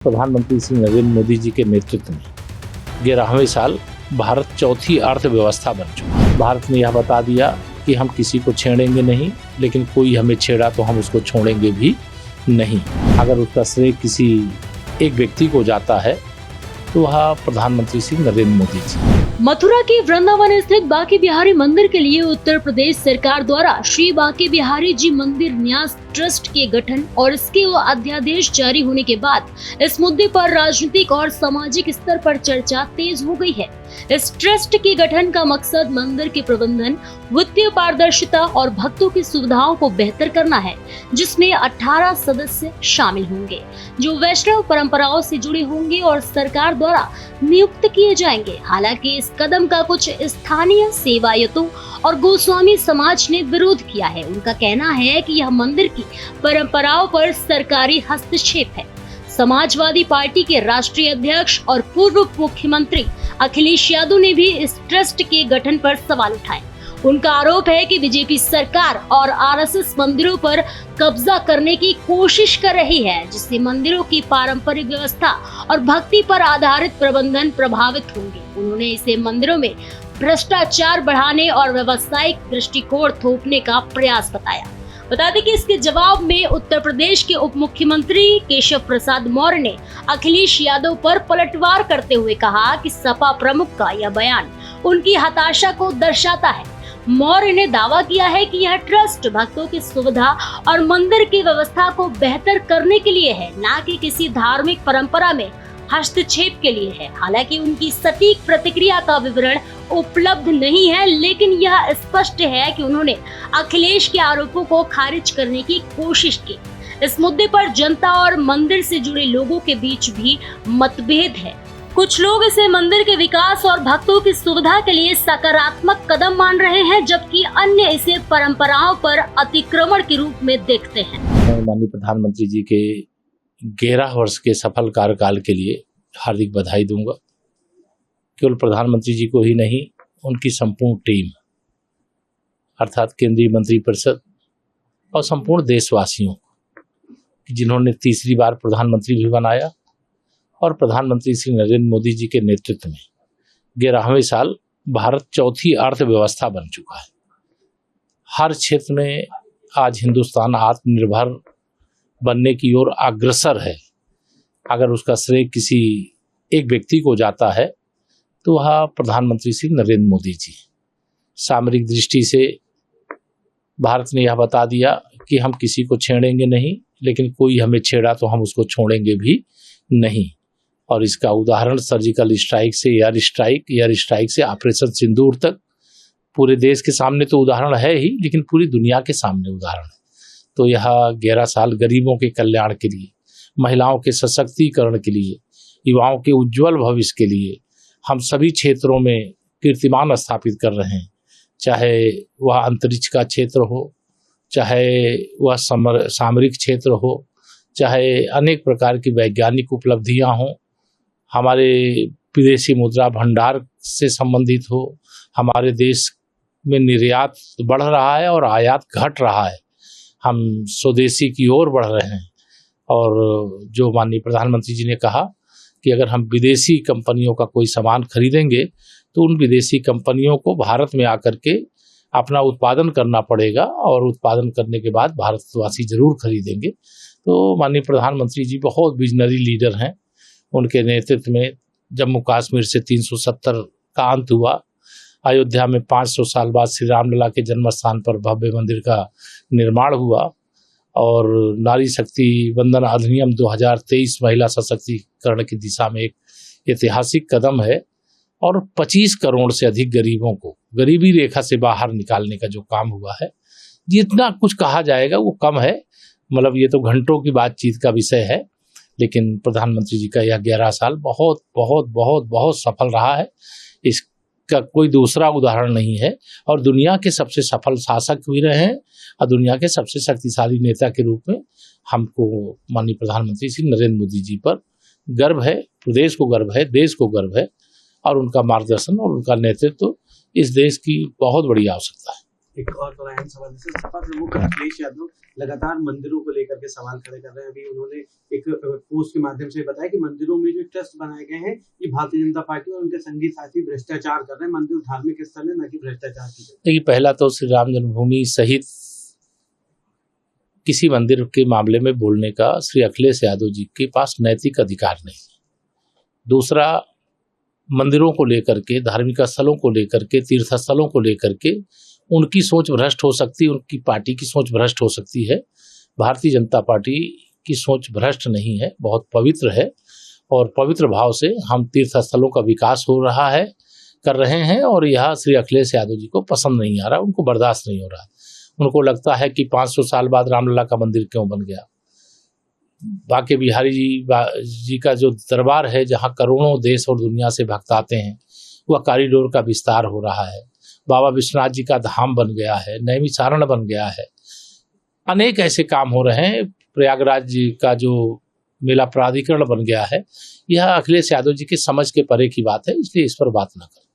प्रधानमंत्री श्री नरेंद्र मोदी जी के नेतृत्व में 11वें साल भारत चौथी अर्थव्यवस्था बन चुका है। भारत ने यह बता दिया कि हम किसी को छेड़ेंगे नहीं, लेकिन कोई हमें छेड़ा तो हम उसको छोड़ेंगे भी नहीं। अगर उसका श्रेय किसी एक व्यक्ति को जाता है तो वह प्रधानमंत्री श्री नरेंद्र मोदी जी। मथुरा के वृंदावन स्थित बांके बिहारी मंदिर के लिए उत्तर प्रदेश सरकार द्वारा श्री बांके बिहारी जी मंदिर न्यास ट्रस्ट के गठन और इसके अध्यादेश जारी होने के बाद इस मुद्दे पर राजनीतिक और सामाजिक स्तर पर चर्चा तेज हो गई है। इस ट्रस्ट के गठन का मकसद मंदिर के प्रबंधन, वित्तीय पारदर्शिता और भक्तों की सुविधाओं को बेहतर करना है, जिसमें 18 सदस्य शामिल होंगे जो वैष्णव परंपराओं से जुड़े होंगे और सरकार द्वारा नियुक्त किए जाएंगे। हालांकि इस कदम का कुछ स्थानीय सेवायतों और गोस्वामी समाज ने विरोध किया है। उनका कहना है कि यह मंदिर की परंपराओं पर सरकारी हस्तक्षेप है। समाजवादी पार्टी के राष्ट्रीय अध्यक्ष और पूर्व मुख्यमंत्री अखिलेश यादव ने भी इस ट्रस्ट के गठन पर सवाल उठाए। उनका आरोप है कि बीजेपी सरकार और आरएसएस मंदिरों पर कब्जा करने की कोशिश कर रही है, जिससे मंदिरों की पारंपरिक व्यवस्था और भक्ति पर आधारित प्रबंधन प्रभावित होंगे। उन्होंने इसे मंदिरों में भ्रष्टाचार बढ़ाने और व्यावसायिक दृष्टिकोण थोपने का प्रयास बताया। बता दें कि इसके जवाब में उत्तर प्रदेश के उप मुख्यमंत्री केशव प्रसाद मौर्य ने अखिलेश यादव पर पलटवार करते हुए कहा कि सपा प्रमुख का यह बयान उनकी हताशा को दर्शाता है। मौर्य ने दावा किया है कि यह ट्रस्ट भक्तों की सुविधा और मंदिर की व्यवस्था को बेहतर करने के लिए है, न कि किसी धार्मिक परंपरा में हस्तक्षेप के लिए है। हालांकि उनकी सटीक प्रतिक्रिया का विवरण उपलब्ध नहीं है, लेकिन यह स्पष्ट है कि उन्होंने अखिलेश के आरोपों को खारिज करने की कोशिश की। इस मुद्दे पर जनता और मंदिर से जुड़े लोगों के बीच भी मतभेद है। कुछ लोग इसे मंदिर के विकास और भक्तों की सुविधा के लिए सकारात्मक कदम मान रहे हैं, जबकि अन्य इसे परंपराओं पर अतिक्रमण के रूप में देखते हैं। माननीय प्रधानमंत्री जी के 11 वर्ष के सफल कार्यकाल के लिए हार्दिक बधाई दूंगा। केवल प्रधानमंत्री जी को ही नहीं, उनकी संपूर्ण टीम अर्थात केंद्रीय मंत्रिपरिषद और संपूर्ण देशवासियों जिन्होंने तीसरी बार प्रधानमंत्री भी बनाया और प्रधानमंत्री श्री नरेंद्र मोदी जी के नेतृत्व में 11वें साल भारत चौथी अर्थव्यवस्था बन चुका है। हर क्षेत्र में आज हिंदुस्तान आत्मनिर्भर बनने की ओर अग्रसर है। अगर उसका श्रेय किसी एक व्यक्ति को जाता है तो वह प्रधानमंत्री श्री नरेंद्र मोदी जी। सामरिक दृष्टि से भारत ने यह बता दिया कि हम किसी को छेड़ेंगे नहीं, लेकिन कोई हमें छेड़ा तो हम उसको छोड़ेंगे भी नहीं। और इसका उदाहरण सर्जिकल स्ट्राइक से एयर स्ट्राइक से ऑपरेशन सिंदूर तक पूरे देश के सामने तो उदाहरण है ही, लेकिन पूरी दुनिया के सामने उदाहरण है। तो यह 11 साल गरीबों के कल्याण के लिए, महिलाओं के सशक्तिकरण के लिए, युवाओं के उज्जवल भविष्य के लिए हम सभी क्षेत्रों में कीर्तिमान स्थापित कर रहे हैं। चाहे वह अंतरिक्ष का क्षेत्र हो, चाहे वह सामरिक क्षेत्र हो, चाहे अनेक प्रकार की वैज्ञानिक उपलब्धियां हों, हमारे विदेशी मुद्रा भंडार से संबंधित हो, हमारे देश में निर्यात बढ़ रहा है और आयात घट रहा है। हम स्वदेशी की ओर बढ़ रहे हैं। और जो माननीय प्रधानमंत्री जी ने कहा कि अगर हम विदेशी कंपनियों का कोई सामान खरीदेंगे तो उन विदेशी कंपनियों को भारत में आकर के अपना उत्पादन करना पड़ेगा और उत्पादन करने के बाद भारतवासी जरूर खरीदेंगे। तो माननीय प्रधानमंत्री जी बहुत विजनरी लीडर हैं। उनके नेतृत्व में जम्मू कश्मीर से 370 का अंत हुआ, अयोध्या में 500 साल बाद श्री रामलला के जन्म स्थान पर भव्य मंदिर का निर्माण हुआ और नारी शक्ति वंदन अधिनियम 2023 महिला सशक्तिकरण की दिशा में एक ऐतिहासिक कदम है। और 25 करोड़ से अधिक गरीबों को गरीबी रेखा से बाहर निकालने का जो काम हुआ है, जितना कुछ कहा जाएगा वो कम है। मतलब ये तो घंटों की बातचीत का विषय है, लेकिन प्रधानमंत्री जी का यह 11 साल बहुत बहुत बहुत बहुत सफल रहा है। इसका कोई दूसरा उदाहरण नहीं है और दुनिया के सबसे सफल शासक भी रहे हैं और दुनिया के सबसे शक्तिशाली नेता के रूप में हमको माननीय प्रधानमंत्री श्री नरेंद्र मोदी जी पर गर्व है। प्रदेश को गर्व है, देश को गर्व है और उनका मार्गदर्शन और उनका नेतृत्व इस देश की बहुत बड़ी आवश्यकता है। एक और बड़ा अहम सवाल है सपा प्रमुख अखिलेश यादव लगातार मंदिरों को लेकर के सवाल खड़े कर रहे हैं। अभी उन्होंने एक पोस्ट के माध्यम से बताया कि मंदिरों में जो ट्रस्ट बनाए गए हैं ये भारतीय जनता पार्टी और उनके संगी साथी भ्रष्टाचार कर रहे हैं। मंदिर धार्मिक स्थल है, न कि भ्रष्टाचार की जगह। देखिए, पहला तो श्री राम जन्मभूमि सहित किसी मंदिर के मामले में बोलने का श्री अखिलेश यादव जी के पास नैतिक अधिकार नहीं। दूसरा, मंदिरों को लेकर के, धार्मिक स्थलों को लेकर के, तीर्थ स्थलों को लेकर के उनकी सोच भ्रष्ट हो सकती है, उनकी पार्टी की सोच भ्रष्ट हो सकती है। भारतीय जनता पार्टी की सोच भ्रष्ट नहीं है, बहुत पवित्र है और पवित्र भाव से हम तीर्थ स्थलों का विकास हो रहा है, कर रहे हैं। और यह श्री अखिलेश यादव जी को पसंद नहीं आ रहा, उनको बर्दाश्त नहीं हो रहा। उनको लगता है कि 500 साल बाद रामलला का मंदिर क्यों बन गया। बांके बिहारी जी का जो दरबार है, जहाँ करोड़ों देश और दुनिया से भक्त आते हैं, वह कॉरिडोर का विस्तार हो रहा है। बाबा विश्वनाथ जी का धाम बन गया है, नैमिषारण्य बन गया है। अनेक ऐसे काम हो रहे हैं। प्रयागराज जी का जो मेला प्राधिकरण बन गया है, यह अखिलेश यादव जी के समझ के परे की बात है, इसलिए इस पर बात न करें।